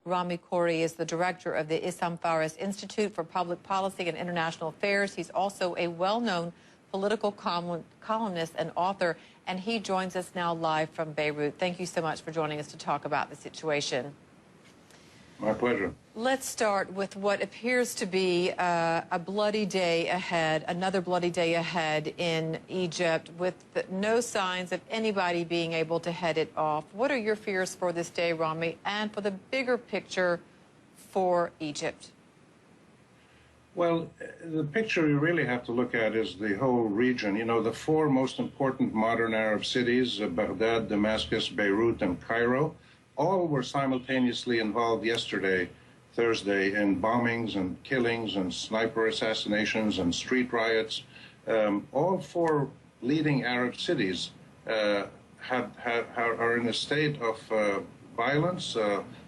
Rami Khoury is the director of the Isam Fares Institute for Public Policy and International Affairs. He's also a well-known political columnist and author, and he joins us now live from Beirut. Thank you so much for joining us to talk about the situation. My pleasure. Let's start with what appears to be a bloody day ahead, another bloody day ahead in Egypt, with no signs of anybody being able to head it off. What are your fears for this day, Rami, and for the bigger picture for Egypt? Well, the picture you really have to look at is the whole region. You know, the four most important modern Arab cities, Baghdad, Damascus, Beirut, and Cairo, all were simultaneously involved yesterday, Thursday, in bombings and killings and sniper assassinations and street riots. All four leading Arab cities are in a state of violence,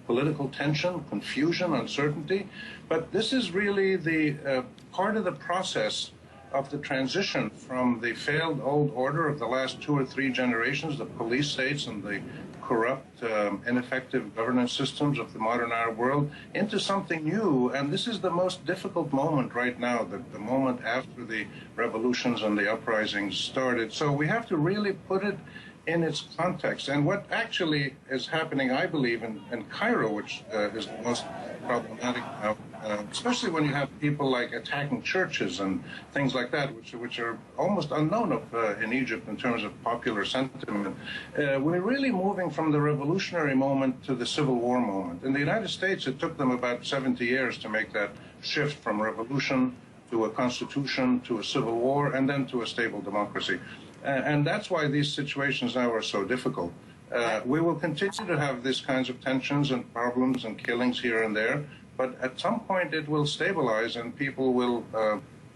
political tension, confusion, uncertainty. But this is really the part of the process of the transition from the failed old order of the last 2 or 3 generations, the police states and the corrupt, ineffective governance systems of the modern Arab world, into something new. And this is the most difficult moment right now, the moment after the revolutions and the uprisings started. So we have to really put it in its context. And what actually is happening, I believe, in Cairo, which is the most problematic now, especially when you have people like attacking churches and things like that, which are almost unknown in Egypt in terms of popular sentiment. We're really moving from the revolutionary moment to the Civil War moment. In the United States, it took them about 70 years to make that shift from revolution to a constitution, to a civil war, and then to a stable democracy. And that's why these situations now are so difficult. We will continue to have these kinds of tensions and problems and killings here and there, but at some point it will stabilize and people will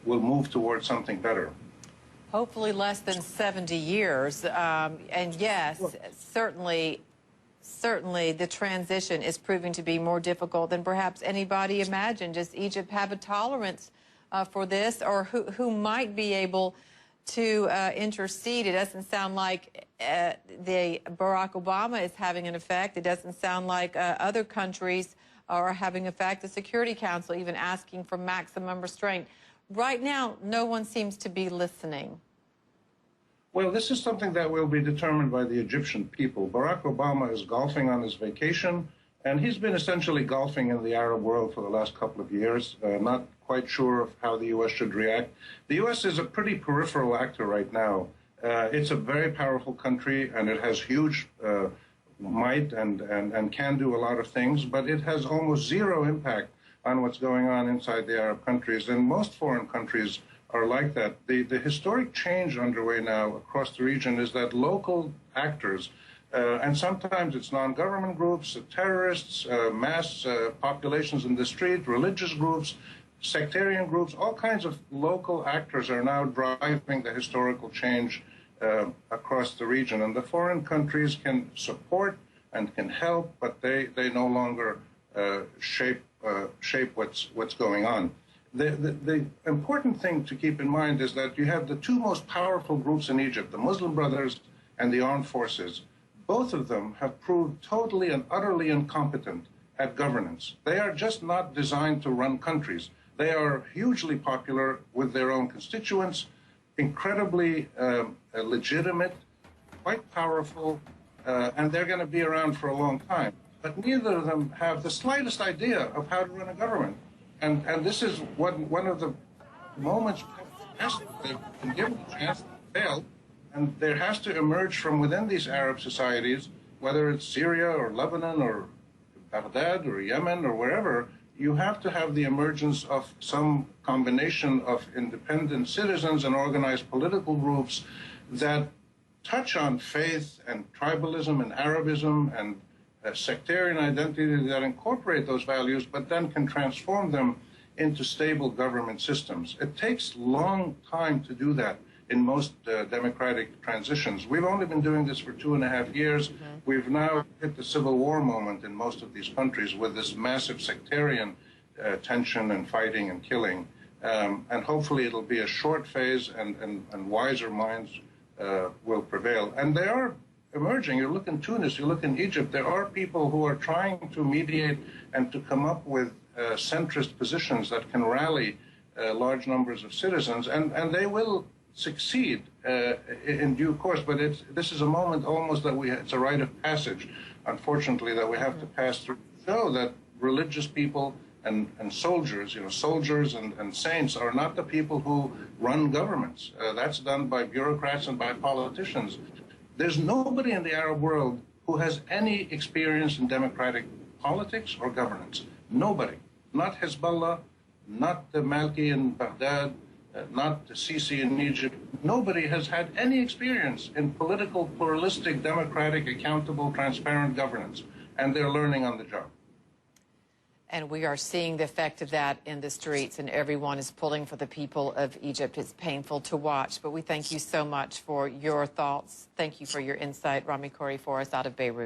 move towards something better. Hopefully less than 70 years. And yes, certainly the transition is proving to be more difficult than perhaps anybody imagined. Does Egypt have a tolerance for this, or who might be able to intercede? It doesn't sound like the Barack Obama is having an effect. It doesn't sound like other countries are having effect. The Security Council even asking for maximum restraint. Right now, no one seems to be listening. Well, this is something that will be determined by the Egyptian people. Barack Obama is golfing on his vacation, and he's been essentially golfing in the Arab world for the last couple of years, not quite sure of how the U.S. should react. The U.S. is a pretty peripheral actor right now. It's a very powerful country, and it has huge might and can do a lot of things, but it has almost zero impact on what's going on inside the Arab countries, and most foreign countries are like that. The historic change underway now across the region is that local actors, and sometimes it's non-government groups, terrorists, mass populations in the street, religious groups, sectarian groups, all kinds of local actors are now driving the historical change across the region. And the foreign countries can support and can help, but they no longer shape what's going on. The important thing to keep in mind is that you have the two most powerful groups in Egypt, the Muslim Brothers and the armed forces. Both of them have proved totally and utterly incompetent at governance. They are just not designed to run countries. They are hugely popular with their own constituents, incredibly legitimate, quite powerful, and they're going to be around for a long time. But neither of them have the slightest idea of how to run a government. And this is one of the moments they've been given a chance to fail, and there has to emerge from within these Arab societies, whether it's Syria or Lebanon or Baghdad or Yemen or wherever, you have to have the emergence of some combination of independent citizens and organized political groups that touch on faith and tribalism and Arabism and sectarian identity, that incorporate those values, but then can transform them into stable government systems. It takes a long time to do that in most democratic transitions. We've only been doing this for 2.5 years. We've now hit the civil war moment in most of these countries with this massive sectarian tension and fighting and killing. And hopefully it'll be a short phase and wiser minds will prevail. And there are emerging. You look in Tunis, you look in Egypt, there are people who are trying to mediate and to come up with centrist positions that can rally large numbers of citizens, and they will succeed in due course. But this is a moment almost that it's a rite of passage, unfortunately, that we have to pass through to show that religious people and soldiers, soldiers and saints are not the people who run governments. That's done by bureaucrats and by politicians. There's nobody in the Arab world who has any experience in democratic politics or governance. Nobody. Not Hezbollah, not the Malki in Baghdad, not the Sisi in Egypt. Nobody has had any experience in political, pluralistic, democratic, accountable, transparent governance. And they're learning on the job. And we are seeing the effect of that in the streets, and everyone is pulling for the people of Egypt. It's painful to watch, but we thank you so much for your thoughts. Thank you for your insight, Rami Khouri, for us out of Beirut.